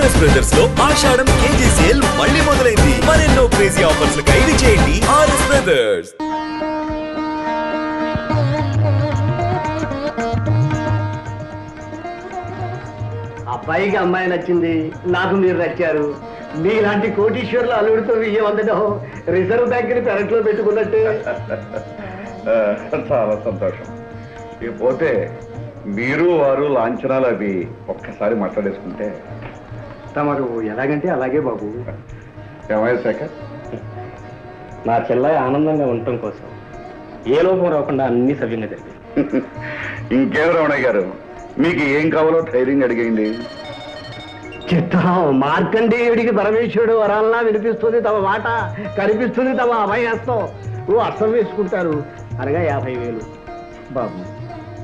RS brothers లో ఆషాఢం KG sale మళ్ళీ మొదలైంది. మరెన్నో క్రేజీ ఆఫర్స్ ఖైదీ చేయండి ఆర్ఎస్ బ్రదర్స్. అబ్బాయికి అమ్మాయి నచ్చింది, నాకు మీరు నచ్చారు. మీలాంటి కోటీశ్వర్లు అల్లుడితో విజయం అందడం రిజర్వ్ బ్యాంక్ ని పెరట్లో పెట్టుకున్నట్టే. చాలా సంతోషం. ఇకపోతే మీరు వారు లాంఛనాలు అవి ఒక్కసారి మాట్లాడేసుకుంటే. తమరు ఎలాగంటే అలాగే బాబు. ఏమయ్య శేఖర్, నా చెల్లాయి ఆనందంగా ఉండటం కోసం ఏ లోపం రాకుండా అన్ని సవ్యంగా జరిగింది. ఇంకేం రమణయ్య గారు, మీకు ఏం కావాలో ధైర్యంగా అడిగేయండి. చిత్తం మార్కండేయుడికి పరమేశ్వరుడు వరాలనా వినిపిస్తుంది తమ మాట, కనిపిస్తుంది తమ అభయహస్తం. అర్థం వేసుకుంటారు అనగా 50,000. బాబు,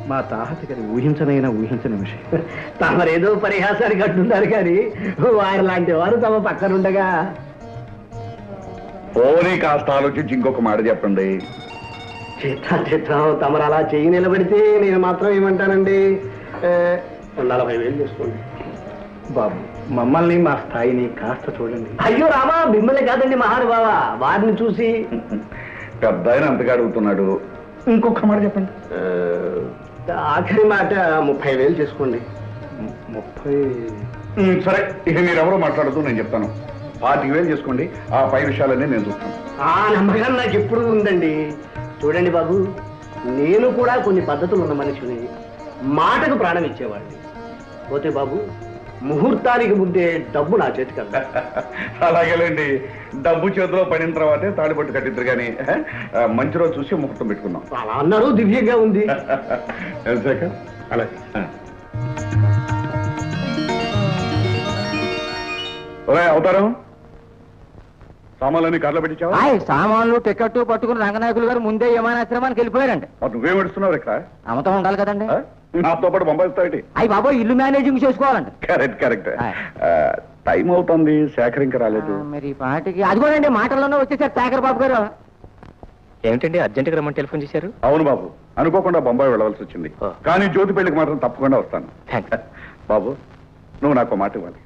మా తాహతకి ఊహించనైనా ఊహించని విషయం. తమరేదో పరిహాసానికి అంటున్నారు కానీ వారి లాంటి వారు తమ పక్కనుండగా. పోనీ కాస్త ఆలోచించి ఇంకొక మాట చెప్పండి. చిత్తం తమరు అలా చెయ్యి నిలబడితే నేను మాత్రం ఏమంటానండి, 40,000 చేసుకోండి. బాబు, మమ్మల్ని మా స్థాయిని కాస్త చూడండి. అయ్యో రామా, మిమ్మల్ని కాదండి మహానుభావ, వారిని చూసి. పెద్ద ఆయన అంతగా అడుగుతున్నాడు, ఇంకొక మాట చెప్పండి. ఆఖరి మాట 30,000 చేసుకోండి. 30? సరే, ఇక మీరెవరో మాట్లాడుతూ నేను చెప్తాను. 25,000 చేసుకోండి. ఆ పై విషయాలన్నీ నేను చూస్తాను. ఆ నమ్మకం నాకు ఎప్పుడు ఉందండి. చూడండి బాబు, నేను కూడా కొన్ని పద్ధతులు ఉన్న మనిషిని, మాటకు ప్రాణం ఇచ్చేవాడిని. పోతే బాబు, ముహూర్తానికి ముందే డబ్బు నా చేతికి అందా. అలాగేలేండి, డబ్బు చేతిలో పడిన తర్వాతే తాడిపట్టు కట్టిద్దరు కానీ మంచి రోజు చూసి ముహూర్తం పెట్టుకున్నాం. అలా అన్నారు, దివ్యంగా ఉంది. అలాగే. అవుతారం సామాన్లన్నీ కార్లో పెట్టించావా? సామాన్లు టికెట్ పట్టుకుని రంగనాయకులు గారు ముందే విమానాశ్రమానికి వెళ్ళిపోయారండి. నువ్వేం పెడుతున్నావు ఇక్కడ? అమతం ఉండాలి కదండి. నాతో పాటు పంపిస్తావు? అయ్యి బాబో, ఇల్లు మేనేజింగ్ చేసుకోవాలండి. Correct correct. టైం అవుతుంది, శేఖర్ ఇంకా రాలేదు. మరి పాటికి అదిగోనండి, మాటల్లోనే వచ్చేసారు శేఖర్ బాబు గారు. ఏమిటండి అర్జెంట్గా రమ్మని టెలిఫోన్ చేశారు? అవును బాబు, అనుకోకుండా బొంబాయి వెళ్ళవలసి వచ్చింది. కానీ జ్యోతి పెళ్లికి మాత్రం తప్పకుండా వస్తాను. బాబు, నువ్వు నాకు మాట ఇవ్వాలి.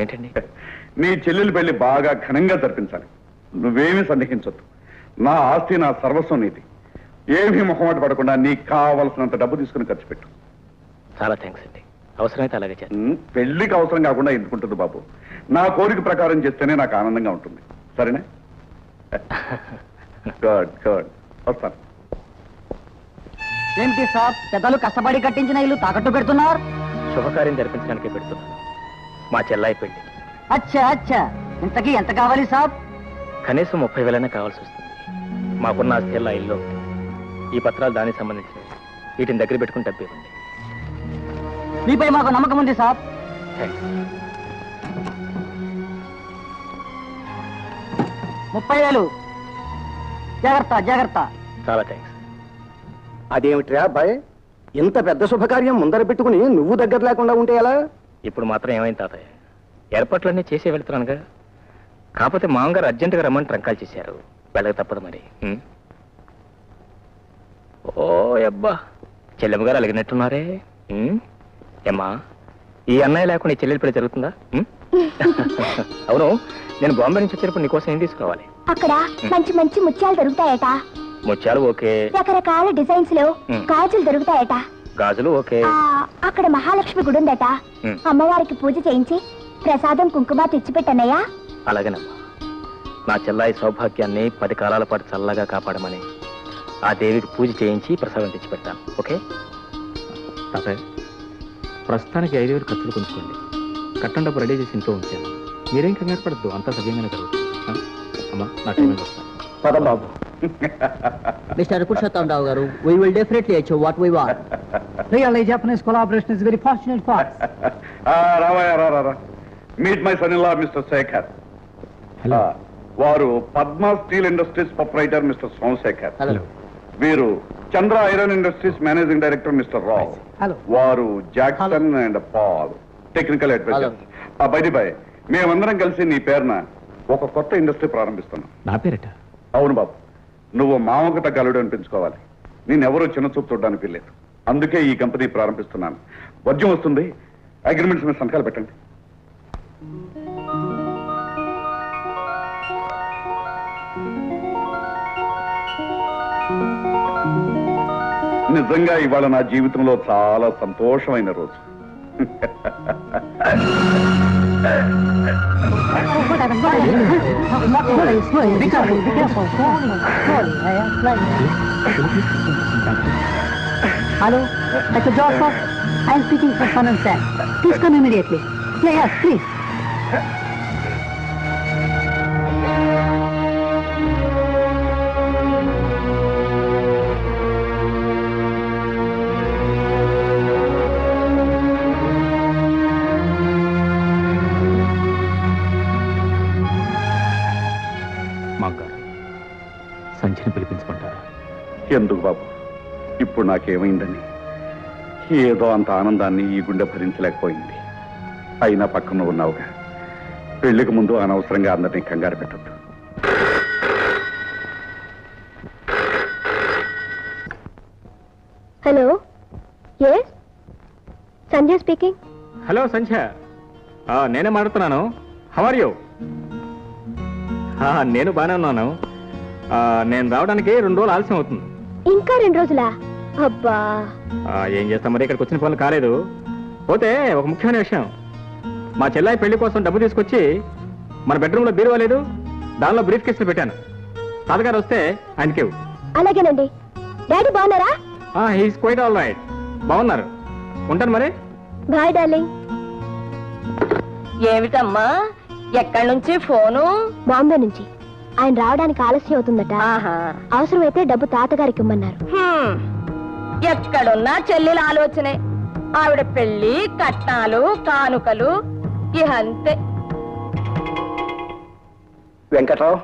ఏంటండి? నీ చెల్లెలు పెళ్లి బాగా ఘనంగా జరిపించాలి. నువ్వేమీ సందేహించొద్దు. నా ఆస్తి, నా సర్వస్వం నీది. ఏమీ మొహమాట పడకుండా నీకు కావలసినంత డబ్బు తీసుకుని ఖర్చు పెట్టు. చాలా థ్యాంక్స్ అండి. అవసరమైతే అలాగే చేస్తాను. పెళ్లికి అవసరం కాకుండా ఎందుకుంటుంది బాబు. నా కోరిక ప్రకారం చేస్తేనే నాకు ఆనందంగా ఉంటుంది. సరేనా? గుడ్ గుడ్, వస్తాను. ఏంటి సార్, పెద్దలు కష్టపడి కట్టించిన ఇల్లు తాకట్టు పెడుతున్నారు? శుభకార్యం జరిపించడానికే పెడుతున్నాను. మా చెల్లాయి పెళ్లి. అచ్చా అచ్చా, ఇంతకీ ఎంత కావాలి సాబ్? కనీసం 30,000 కావాల్సి వస్తుంది. మాకున్న ఆస్తి ఆ ఇల్లు. ఈ పత్రాలు దానికి సంబంధించినవి. వీటిని దగ్గర పెట్టుకుని డబ్బు ఇవ్వండి. మీపై మాకు నమ్మకం ఉంది సాబ్. థ్యాంక్స్. 30,000. జాగ్రత్త జాగ్రత్త. చాలా థ్యాంక్స్. అదేమిట్రా అబ్బాయి, ఇంత పెద్ద శుభకార్యం ముందర పెట్టుకుని నువ్వు దగ్గర లేకుండా ఉంటే ఎలా? ఇప్పుడు మాత్రం ఏమైంది తాతయ్య, ఏర్పాట్లన్నీ చేసే వెళ్తున్నానుగా. కాకపోతే మామగారు అర్జెంటుగా రమ్మని ట్రంకాలు చేశారు. వెళ్ళక తప్పదు మరి. ఓ అబ్బా, చెల్లెమ్మ గారు అలిగినట్టున్నారే. ఏమ్మా, ఈ అన్నయ్య లేకుండా ఈ చెల్లెలి పెళ్లి జరుగుతుందా? అవును, నేను బాంబే నుంచి వచ్చేటప్పుడు నీకోసం ఏం తీసుకురావాలి? అక్కడ మంచి మంచి ముత్యాలు దొరుకుతాయట. ముత్యాలు ఓకే. రకరకాల డిజైన్స్ లో గాజులు దొరుకుతాయట. గాజులు ఓకే. అక్కడ మహాలక్ష్మి గుడి ఉందట. అమ్మవారికి పూజ చేయించి ప్రసాదం కుంకుమ తెచ్చిపెట్టన్నయ్యా. అలాగేనమ్మా. నా చెల్లాయి సౌభాగ్యాన్ని 10 కాలాల పాటు చల్లగా కాపాడమని ఆ దేవికి పూజ చేయించి ప్రసాదం తెచ్చిపెడతాను. ఓకే తాతయ్య, ప్రస్తుతానికి 5,000 ఖర్చులు కొంచుకోండి. కట్టం డబ్బు రెడీ చేసి ఇంట్లో ఉంచాను. మీరేం కంగారు పడద్దు, అంతా సవ్యంగానే జరుగుతుంది. అమ్మా, నా టైం వస్తాను. పద బాబు. Mr. Purushottam Rao garu, we will definitely achieve what we want. Really, Japanese collaboration is very fortunate for us. రావా, meet my son in law mister Shekhar. వారు Padma steel industries proprietor mister Somashekhar. Hello. వీరు Chandra iron industries managing director mister Rao. Hello. వారు Jackson and Paul, technical adviser. Bye bye, మేమందరం కలిసి నీ పేరున ఒక కొత్త ఇండస్ట్రీ ప్రారంభిస్తున్నాం. నా పేరట? అవును బాబు, నువ్వు మామకు తగ్గ అల్లుడు అనిపించుకోవాలి. నేనెవరూ చిన్న చూపు చూడడానికి లేదు. అందుకే ఈ కంపెనీ ప్రారంభిస్తున్నాను. వద్యం వస్తుంది, అగ్రిమెంట్స్ మీద సంతకాలు పెట్టండి. నిజంగా ఇవాళ నా జీవితంలో చాలా సంతోషమైన రోజు. Hello, Dr. Joseph. I am speaking for Fun and Sam. Please come immediately. Yes, please. సంచిని పిలిపించమంటారా? ఎందుకు బాబు, ఇప్పుడు నాకేమైందని? ఏదో అంత ఆనందాన్ని ఈ గుండె భరించలేకపోయింది. అయినా పక్కన ఉన్నావుగా, పెళ్లికి ముందు అనవసరంగా అందరినీ కంగారు పెట్టద్దు. Hello, yes Sanjay speaking. Hello Sandhya, నేనే మాట్లాడుతున్నాను. How are you? నేను బాగానే ఉన్నాను. నేను రావడానికి 2 రోజులు ఆలస్యం అవుతుంది. ఇంకా 2 రోజులా? అబ్బా, ఏం చేస్తాం మరి, ఇక్కడికి వచ్చిన పనులు కాలేదు. పోతే ఒక ముఖ్యమైన విషయం, మా చెల్లాయి పెళ్లి కోసం డబ్బు తీసుకొచ్చి మన బెడ్రూమ్లో బీరువా లేదు, దానిలో బ్రీఫ్ కేసులు పెట్టాను. తాతగారు వస్తే ఆయనకి. అలాగేనండి. డాడీ బాగున్నారా? He's quite all right. బాగున్నారు. ఉంటాను మరి. Bye darling. ఏమిటమ్మా, ఎక్కడి నుంచి ఫోను? బాంబే నుంచి. ఆయన రావడానికి ఆలస్యం అవుతుందట. అవసరమైతే డబ్బు తాతగారికి ఇమ్మన్నారు. ఎక్కడున్నా చెల్లెల ఆలోచనే. ఆవిడ పెళ్లి, కట్నాలు, కానుకలు ఇహ అంతే. వెంకట్రావు,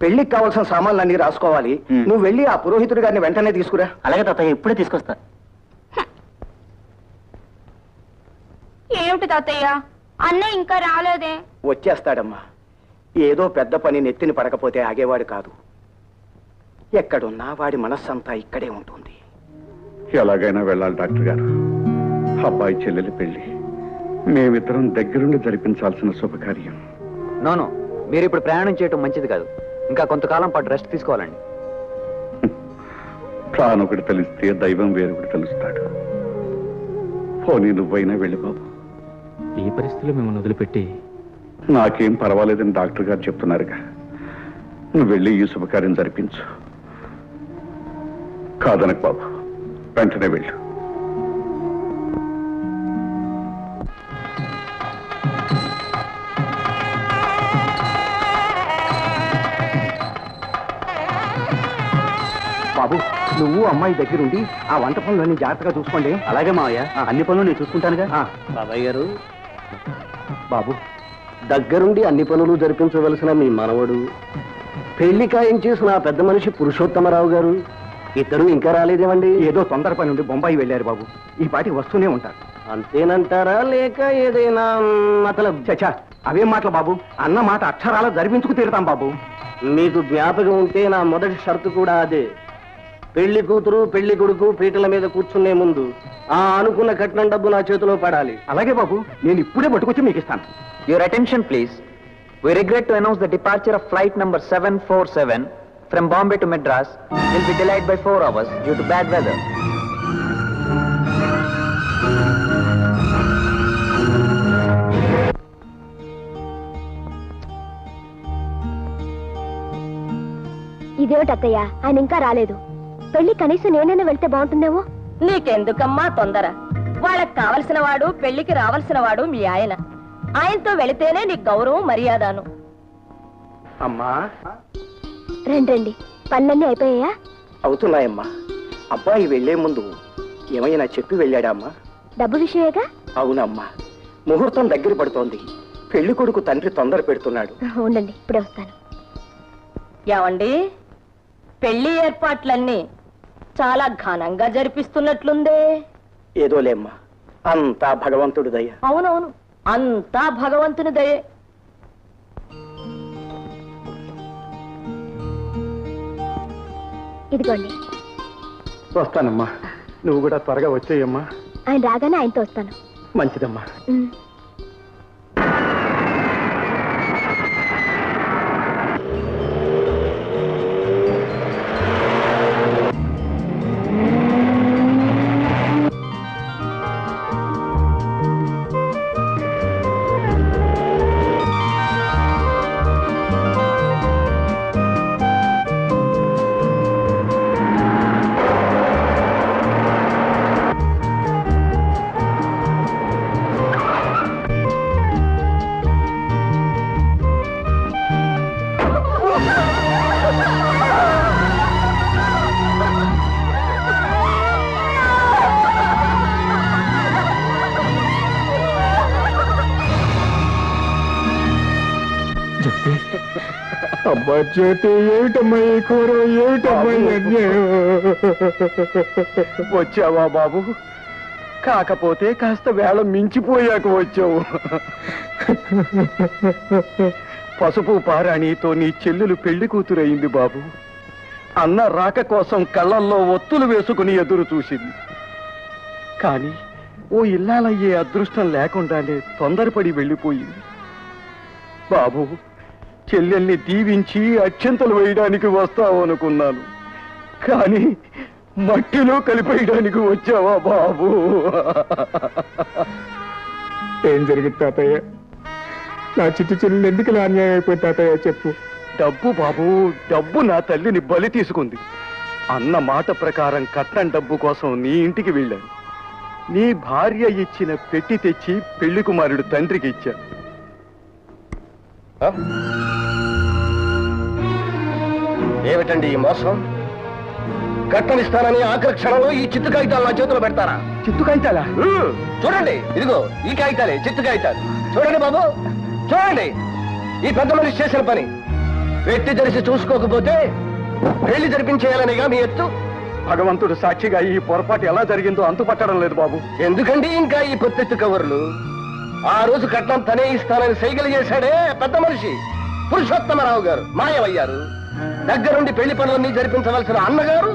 పెళ్లికి కావాల్సిన సామాన్లన్నీ రాసుకోవాలి. నువ్వు వెళ్ళి ఆ పురోహితుడి గారిని వెంటనే తీసుకురా. అలాగే తాతయ్య, ఇప్పుడే తీసుకొస్తా. ఏమిటి తాతయ్య, అన్నయ్య ఇంకా రాలేదే? వచ్చేస్తాడమ్మా. ఏదో పెద్ద పని నెత్తిని పడకపోతే ఆగేవాడు కాదు. ఎక్కడున్నా వాడి మనస్సంతా ఇక్కడే ఉంటుంది. ఎలాగైనా వెళ్ళాలి డాక్టర్ గారు. అబ్బాయి చెల్లెలి పెళ్లి మేమిద్దరం దగ్గరుండి జరిపించాల్సిన శుభకార్యం. నోను, మీరు ఇప్పుడు ప్రయాణం చేయటం మంచిది కాదు. ఇంకా కొంతకాలం పాటు రెస్ట్ తీసుకోవాలండి. ప్రాణొకటి తెలిస్తే దైవం వేరొకటి తెలుస్తాడు. పోనీ నువ్వైనా వెళ్ళి బాబు. ఈ పరిస్థితిలో మిమ్మల్ని వదిలిపెట్టి? నాకేం పర్వాలేదని డాక్టర్ గారు చెప్తున్నారుగా. నువ్వు వెళ్ళి ఈ శుభకార్యం జరిపించు. కాదనకు బాబు, వెంటనే వెళ్ళు. బాబు, నువ్వు అమ్మాయి దగ్గరుండి ఆ వంట పనులన్నీ జాగ్రత్తగా చూసుకోండి. అలాగే మావయ్య, అన్ని పనులు నేను చూసుకుంటానుగా. బాబాయ్ గారు, బాబు దగ్గరుండి అన్ని పనులు జరిపించవలసిన మీ మనవడు, పెళ్లి ఖాయం చేసిన ఆ పెద్ద మనిషి పురుషోత్తమరావు గారు ఇద్దరు ఇంకా రాలేదేమండి? ఏదో తొందర పని నుండి బొంబాయి వెళ్ళారు బాబు. ఈ పాటికి వస్తూనే ఉంటారు. అంతేనంటారా, లేక ఏదైనా మతలబ్? చచ్చా, అవేం మాటలు బాబు. అన్న మాట అక్షరాల జరిపించుకు తీరుతాం బాబు. మీకు జ్ఞాపకం ఉంటే నా మొదటి షరతు కూడా అదే. పెళ్లి కూతురు పెళ్లి కొడుకు పీటల మీద కూర్చునే ముందు ఆ అనుకున్న కట్నం డబ్బు నా చేతిలో పడాలి. అలాగే బాబు, నేను ఇప్పుడే పట్టుకొచ్చి మీకు ఇస్తాను. Your attention please. We regret to announce the departure of flight number 747 from Bombay to Madras will be delayed by 4 hours due to bad weather. ఇదేమిటి అత్తయ్య, ఆయన ఇంకా రాలేదు. పెళ్లి కనీసం నేనైనా వెళ్తే బాగుంటుందేమో. నీకెందుకమ్మా తొందర? వాళ్ళకి కావలసిన వాడు, పెళ్లికి రావాల్సిన వాడు మీ ఆయన. ఆయనతో వెళితేనే నీకు గౌరవం, మర్యాదను. అమ్మా రండి, పనులన్నీ అయిపోయాయా? అవుతున్నాయమ్మా. అబ్బాయి వెళ్లే ముందు ఏమైనా చెప్పి వెళ్ళాడా అమ్మా? డబ్బు విషయమేగా? అవునమ్మా, ముహూర్తం దగ్గర పడుతోంది. పెళ్లి కొడుకు తండ్రి తొందర పెడుతున్నాడు. ఉండండి, ఇప్పుడే వస్తాను. ఏమండి, పెళ్లి ఏర్పాట్లన్నీ చాలా ఘనంగా జరిపిస్తున్నట్లుందే. ఏదోలేమ్మా, అంతా భగవంతుడి దయ. అవునవును, అంతా భగవంతుని దయే. ఇదిగోండి. వస్తానమ్మా, నువ్వు కూడా త్వరగా వచ్చేయమ్మా. ఆయన రాగానే ఆయనతో వస్తాను. మంచిదమ్మా. అబ్బా జ్యోతి, ఏమిటమ్మా ఈ కూర, ఏమిటమ్మా ఈ అన్యాయం? వచ్చావా బాబు? కాకపోతే కాస్త వేళ మించిపోయాక వచ్చావు. పసుపు పారాణితో నీ చెల్లెలు పెళ్లి కూతురయింది బాబు. అన్న రాక కోసం కళ్ళల్లో ఒత్తులు వేసుకుని ఎదురు చూసింది. కానీ ఓ ఇల్లాలయ్యే అదృష్టం లేకుండానే తొందరపడి వెళ్ళిపోయింది. బాబు, చెల్లెల్ని దీవించి అక్షంతలు వేయడానికి వస్తావనుకున్నాను, కానీ మట్టిలో కలిపేయడానికి వచ్చావా బాబు? ఏం జరిగింది తాతయ్య? నా చిట్టి చెల్లెలు ఎందుకు ఇలా అన్యాయం అయిపోయింది తాతయ్య చెప్పు. డబ్బు బాబు, డబ్బు నా తల్లిని బలి తీసుకుంది. అన్న మాట ప్రకారం కట్నం డబ్బు కోసం నీ ఇంటికి వెళ్ళాను. నీ భార్య ఇచ్చిన పెట్టి తెచ్చి పెళ్లి కుమారుడు తండ్రికి ఇచ్చాను. ఏమిటండి ఈ మోసం? కట్నం ఇస్తానని ఆఖరి క్షణంలో ఈ చిత్తు కాగితాలు నా చేతిలో పెడతారా? చిత్తు కాగితాలా? చూడండి, ఇదిగో ఈ కాగితాలే చిత్తు కాగితాలు. చూడండి బాబు, చూడండి. ఈ పెద్ద మనిషి చేసిన పని పెట్టి తెలిసి చూసుకోకపోతే పెళ్లి జరిపించేయాలనేగా మీ ఎత్తు. భగవంతుడు సాక్షిగా ఈ పొరపాటు ఎలా జరిగిందో అంతుపట్టడం లేదు బాబు. ఎందుకండి ఇంకా ఈ పొత్తెత్తు కవర్లు? ఆ రోజు కట్నం తనే ఇస్తానని సైకిల్ చేశాడే పెద్ద మనిషి పురుషోత్తమరావు గారు మాయమయ్యారు. దగ్గరుండి పెళ్లి పనులన్నీ జరిపించవలసిన అన్నగారు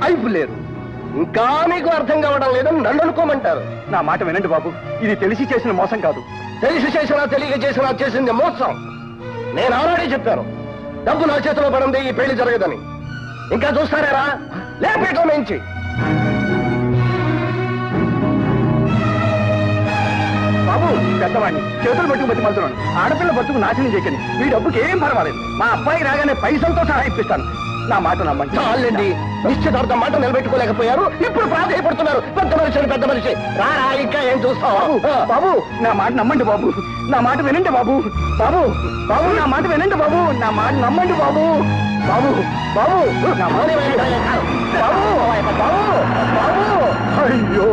అయిపు లేరు. ఇంకా మీకు అర్థం కావడం లేదని నన్ను అనుకోమంటారు. నా మాట వినండి బాబు, ఇది తెలిసి చేసిన మోసం కాదు. తెలిసి చేసినా తెలియక చేసినా చేసింది మోసం. నేను ఆల్రెడీ చెప్పాను, డబ్బు నా చేతిలో పడింది ఈ పెళ్లి జరగదని. ఇంకా చూస్తారేరా? లేపేటం నుంచి బాబు, పెద్దవాడిని చేతులు పట్టుకు బతి మలుతున్నాను. ఆడపిల్ల బతుకు నాశనం చేయకండి. మీ డబ్బుకి ఏం పర్వాలేదు. మా అబ్బాయి రాగానే పైసలతో సహా ఇప్పిస్తాను. నా మాట నమ్మండి. చాలండి, నిశ్చితార్థం మాట నిలబెట్టుకోలేకపోయారు, ఇప్పుడు ప్రాధాయపడుతున్నారు. పెద్ద మనిషి పెద్ద మనిషి రారా, ఇంకా ఏం చూస్తావు? బాబు, నా మాట నమ్మండి బాబు. నా మాట వినండి బాబు. బాబు బాబు నా మాట వినండి బాబు. నా మాట నమ్మండి బాబు. బాబు బాబు నా మాట వినండి. బాబు బాబు బాబు అయ్యో!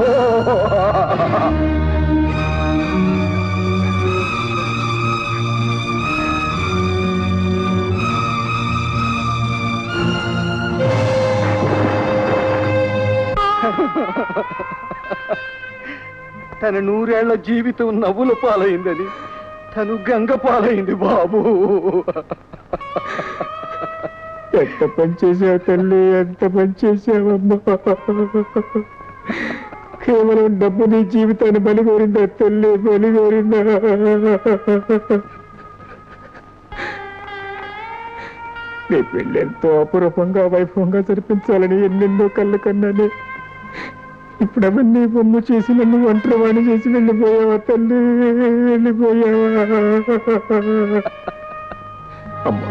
తన 100 ఏళ్ల జీవితం నవ్వుల పాలైందని తను గంగ పాలైంది బాబు. ఎంత పని చేసావు తల్లి, ఎంత పని చేసావమ్మా. కేవలం డబ్బు నీ జీవితాన్ని బలిగోరిందా తల్లి, బలిగోరిందా? నీ పెళ్ళి ఎంతో అపురూపంగా వైభవంగా జరిపించాలని ఎన్నెన్నో కళ్ళు కన్నానే. ఇప్పుడు అవన్నీ బొమ్మ చేసి నన్ను ఒంటరివాణి చేసి వెళ్ళిపోయావా తల్లి, వెళ్ళిపోయావా? అమ్మా,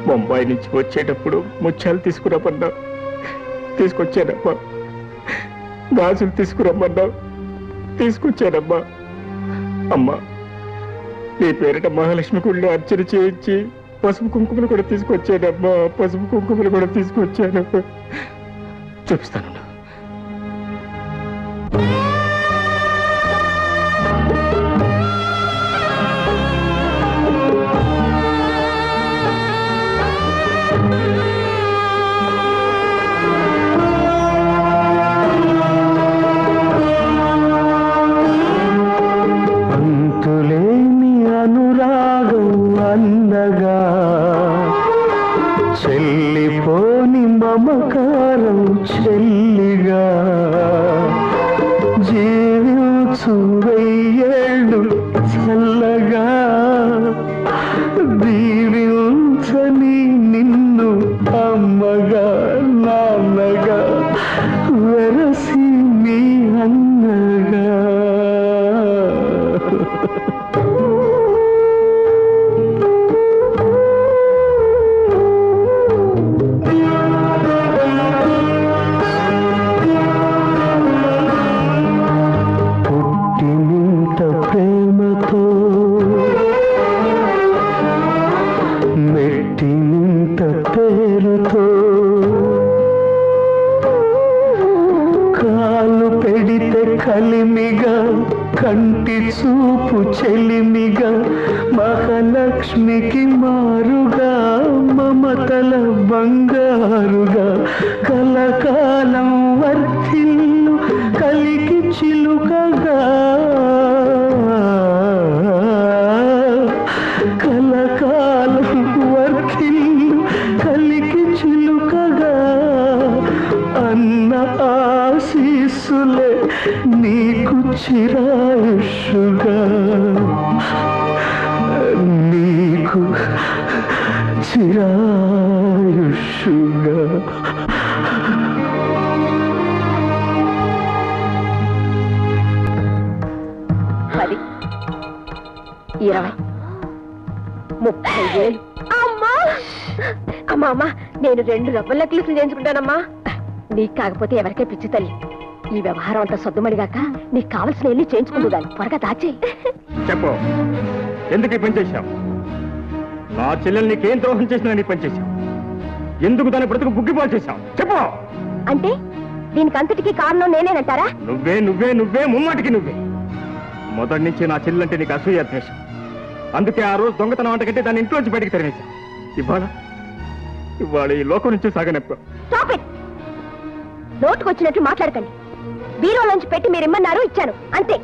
బొంబాయి నుంచి వచ్చేటప్పుడు ముత్యాలు తీసుకురమ్మన్నావు, తీసుకొచ్చానమ్మా. గాజులు తీసుకురమ్మన్నావు, తీసుకొచ్చానమ్మా. అమ్మా, నీ పేరిట మహాలక్ష్మి గుళ్ళో అర్చన చేయించి పసుపు కుంకుమలు కూడా తీసుకొచ్చానమ్మా, పసుపు కుంకుమలు కూడా తీసుకొచ్చాను. చూపిస్తాను. అంతులేని అనురాగం అందగా, చెల్లిపోని మమకారం చెల్లిగా, జీవించు 1000 ఏళ్ళు చల్లగా, దీవించని నిన్ను అమ్మగా నాన్నగా, వెరసి నీ అన్నగా. పుట్టినింత ప్రేమతో నీగా మహాలక్ష్మికి మారుగా మమతల బంగారుగా కలకాలం వర్ధిల్లు కలికి చిలుకగా కలకాలం వర్ధిల్లు కలికి చిలుకగా అన్న ఆశీస్సులే నీకు చిరాయుషుగా నీకు చిరాయుషుగా. 10, 20, 30,000. అమ్మా అమ్మా అమ్మా నేను 2 రవ్వల నెక్లెస్లు చేయించుకుంటానమ్మా. నీకు కాకపోతే ఎవరికే పిచ్చి తల్లి. ఈ వ్యవహారం అంతా సొద్దుమడిగాక నీకు కావలసిన ఎన్ని చేయించుకుంటూ దాన్ని త్వరగా దాచే. చెప్పు, ఎందుకు ఈ పని చేశావు? నా చెల్లెలు నీకేం ద్రోహం చేసినా నీ పని చేశావు. ఎందుకు దాని బ్రతుకు బుగ్గిపాలు చేశావు? చెప్పు. అంటే దీనికి అంతటికీ కారణం నేనేనంటారా? నువ్వే నువ్వే నువ్వే ముమ్మాటికి నువ్వే. మొదటి నుంచి నా చెల్లెలంటే నీకు అసూయ ద్వేషం. అందుకే ఆ రోజు దొంగతనం అంటకంటే దాన్ని ఇంట్లోంచి బయటికి తరిమేశావు. ఇవాళ ఈ లోకం నుంచి సాగనెప్పావు. నోటుకొచ్చినట్లు మాట్లాడకండి. బీరోలోంచి పెట్టి మీరేమన్నారు ఇచ్చాను అంతే.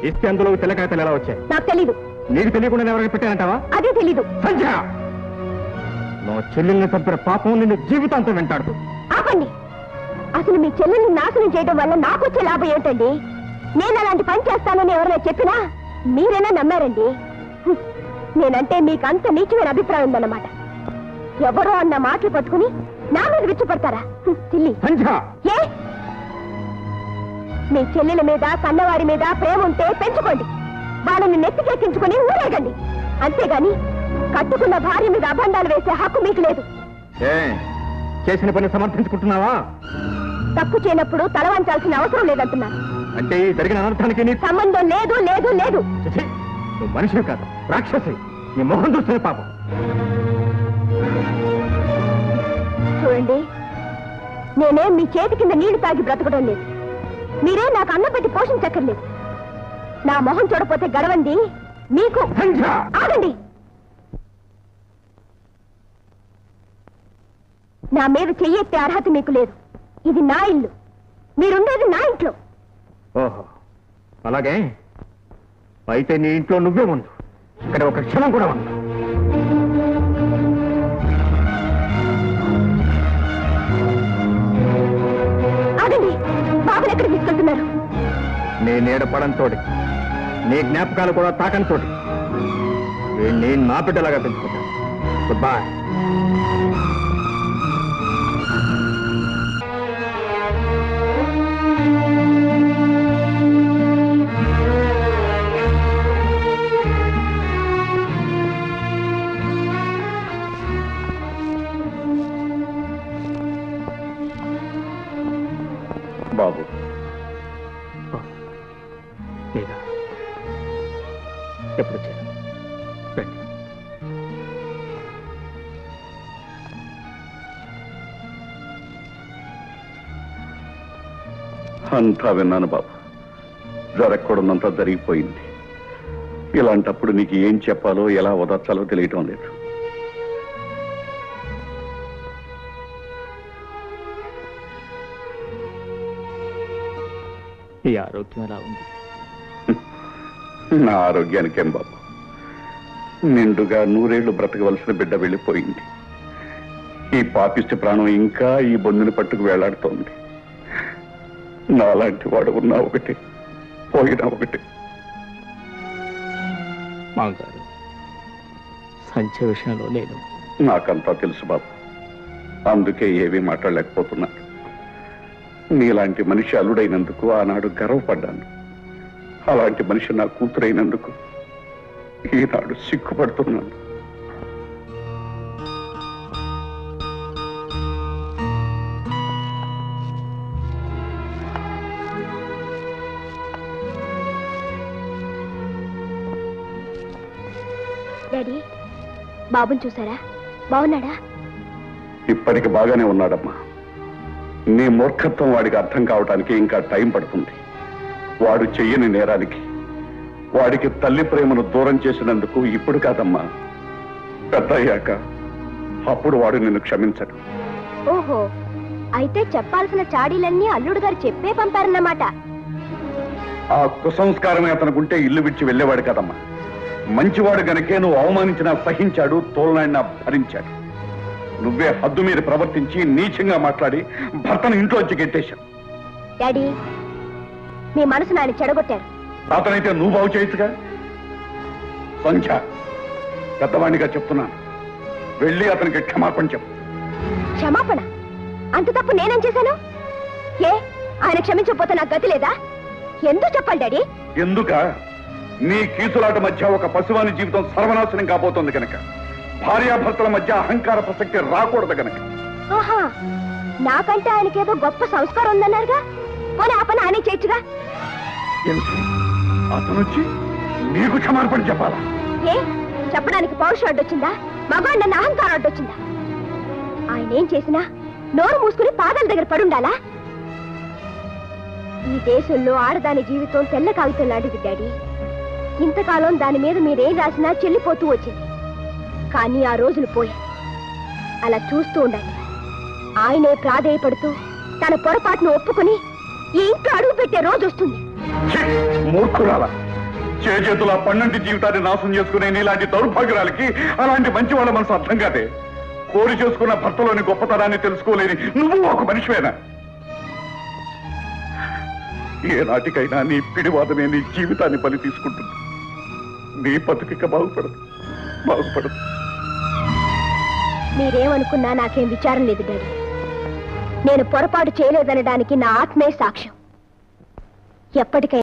ఇస్తే అందులో తెల్లకాయతలు ఎలా వచ్చాయి? నాకు తెలీదు. నీకు తెలియకుండా ఎవరికి పెట్టానంటావా? అదే తెలీదు. సంధ్య, నా చెల్లెల్ని తప్పిన పాపం నిన్ను జీవితాంతం వెంటాడుతూ. ఆపండి. అసలు మీ చెల్లెల్ని నాశనం చేయడం వల్ల నాకు వచ్చే లాభం ఏంటండి? నేను అలాంటి పని చేస్తానని ఎవరైనా చెప్పినా మీరైనా నమ్మారండి. నేనంటే మీకు అంత నీచమైన అభిప్రాయం ఉందన్నమాట. ఎవరో అన్న మాటలు పట్టుకుని నా మీద విచ్చుపడతారా? చిల్లి ఏ మీ చెల్లెల మీద కన్నవారి మీద ప్రేమ ఉంటే పెంచుకోండి. వాళ్ళని నెత్తికెక్కించుకుని ఊరేగండి. అంతేగాని కట్టుకున్న భార్య మీద అభండాలు వేసే హక్కు మీకు లేదు. చేసిన పని సమర్థించుకుంటున్నావా? తప్పు చేయనప్పుడు తల వంచాల్సిన అవసరం లేదంటున్నారు. అంటే ఈ జరిగిన అనర్థానికి నీ సంబంధం లేదు లేదు లేదు. నువ్వు మనిషివి కాదు, రాక్షసి. నీ మొహం చూస్తే పాపం. చూడండి, నేనేం మీ చేతి కింద నీళ్లు తాగి బ్రతకడం లేదు. మీరే నాకు అన్నం పెట్టి పోషించక్కర్లేదు. నా మొహం చూడపోతే గడవండి మీకు. ఆగండి. నా మీద చెయ్యెత్తే అర్హత మీకు లేదు. ఇది నా ఇల్లు, మీరుండేది నా ఇంట్లో. ఓహో, అలాగే అయితే నీ ఇంట్లో నువ్వే ముందు. ఇక్కడ ఒక క్షణం కూడా ఉంది. ఆగండి. బాబుని ఎక్కడ తీసుకెళ్తున్నారు? నీ నీడ పడంతోటి, నీ జ్ఞాపకాలు కూడా తాకంతోటి వీణ్ణి నా బిడ్డలాగా పెంచుకుంటాను. Good bye. బాబు, ఎప్పుడు వచ్చాను? రండి. అంతా విన్నాను బాబు. జరగకూడదంతా జరిగిపోయింది. ఇలాంటప్పుడు నీకు ఏం చెప్పాలో ఎలా ఓదార్చాలో తెలియటం లేదు. ఈ ఆరోగ్యం ఎలా ఉంది? నా ఆరోగ్యానికేం బాబు, నిండుగా 100 ఏళ్లు బ్రతకవలసిన బిడ్డ వెళ్ళిపోయింది. ఈ పాపిష్టి ప్రాణం ఇంకా ఈ బొందుని పట్టుకు వేలాడుతోంది. నాలాంటి వాడు ఉన్నా ఒకటి, పోయినా ఒకటి. మామగారు, సంచ విషయంలో నేను నాకంతా తెలుసు బాబు. అందుకే ఏమీ మాట్లాడలేకపోతున్నాను. నీలాంటి మనిషి అల్లుడైనందుకు ఆనాడు గర్వపడ్డాను. అలాంటి మనిషి నా కూతురైనందుకు ఈనాడు సిగ్గుపడుతున్నాను. డాడీ, బాబుని చూసారా? బాగున్నాడా? ఇప్పటికి బాగానే ఉన్నాడమ్మా. నీ మూర్ఖత్వం వాడికి అర్థం కావటానికి ఇంకా టైం పడుతుంది. వాడు చెయ్యని నేరానికి వాడికి తల్లి ప్రేమను దూరం చేసినందుకు ఇప్పుడు కాదమ్మా, పెద్ద అయ్యాక అప్పుడు వాడు నిన్ను క్షమించడు. ఓహో, అయితే చెప్పాల్సిన చాడీలన్నీ అల్లుడు గారు చెప్పే పంపారన్నమాట. ఆ కుసంస్కారమే అతనుకుంటే ఇల్లు విడిచి వెళ్ళేవాడు కదమ్మా. మంచివాడు గనకే నువ్వు అవమానించినా సహించాడు, తోలనాడినా భరించాడు. నువ్వే హద్దు మీద ప్రవర్తించి నీచంగా మాట్లాడి భర్తను ఇంట్లోంచి గెట్టేశావు. డాడీ, మీ మనసును ఆయన చెడగొట్టారు. అతనైతే నువ్వు బాగు చేయొచ్చుగా. సంధ్య, పెద్దవాణ్ణిగా చెప్తున్నాను, వెళ్ళి అతనికి క్షమాపణ చెప్పు. క్షమాపణ? అంత తప్పు నేనేం చేశాను? ఏ, ఆయన క్షమించకపోతే నాకు గతి లేదా? ఎందుకు చెప్పాలి డాడీ? ఎందుక? నీ కీసులాట మధ్య ఒక పశువాని జీవితం సర్వనాశనం కాబోతోంది కనుక, భార్యాభర్తల మధ్య అహంకార ప్రసక్తి రాకూడదు కనుక. ఆహా, నాకంటే ఆయనకేదో గొప్ప సంస్కారం ఉందన్నారుగా, పోనీ ఆ పని ఆయనే చేయొచ్చుగా. అతనొచ్చి నీకు క్షమాపణ చెప్పాలా? ఏ, చెప్పడానికి పౌరుషం అడ్డొచ్చిందా? మగవాడు నన్ను అహంకారం అడ్డొచ్చిందా? ఆయన ఏం చేసినా నోరు మూసుకుని పాదాల దగ్గర పడుండాలా? ఈ దేశంలో ఆడదాని జీవితం తెల్ల కాగితం లాంటిది డాడీ. ఇంతకాలం దాని మీద మీరేం రాసినా చెల్లిపోతూ వచ్చింది. కానీ ఆ రోజులు పోయాయి. అలా చూస్తూ ఉండండి, ఆయనే ప్రాధేయపడుతూ తన పొరపాటును ఒప్పుకుని ఈ ఇంట్లో అడుగు పెట్టే రోజు వస్తుంది. మూర్ఖురాల, చేతుల పన్నంటి జీవితాన్ని నాశనం చేసుకునే నీలాంటి దౌర్భాగ్యురాలకి అలాంటి మంచి వాళ్ళ మనసు అర్థం కాదే. కోరి చేసుకున్న భర్తలోని గొప్పతనాన్ని తెలుసుకోలేని నువ్వు ఒక మనిషివేనా? ఏ నాటికైనా నీ పిడివాదమే నీ జీవితాన్ని బలి తీసుకుంటుంది. నీ బతుకిక బాగుపడదు. మీరేమనుకున్నా నాకేం విచారం లేదు డాడీ. నేను పొరపాటు చేయలేదనడానికి నా ఆత్మే సాక్ష్యం. ఎప్పటికైనా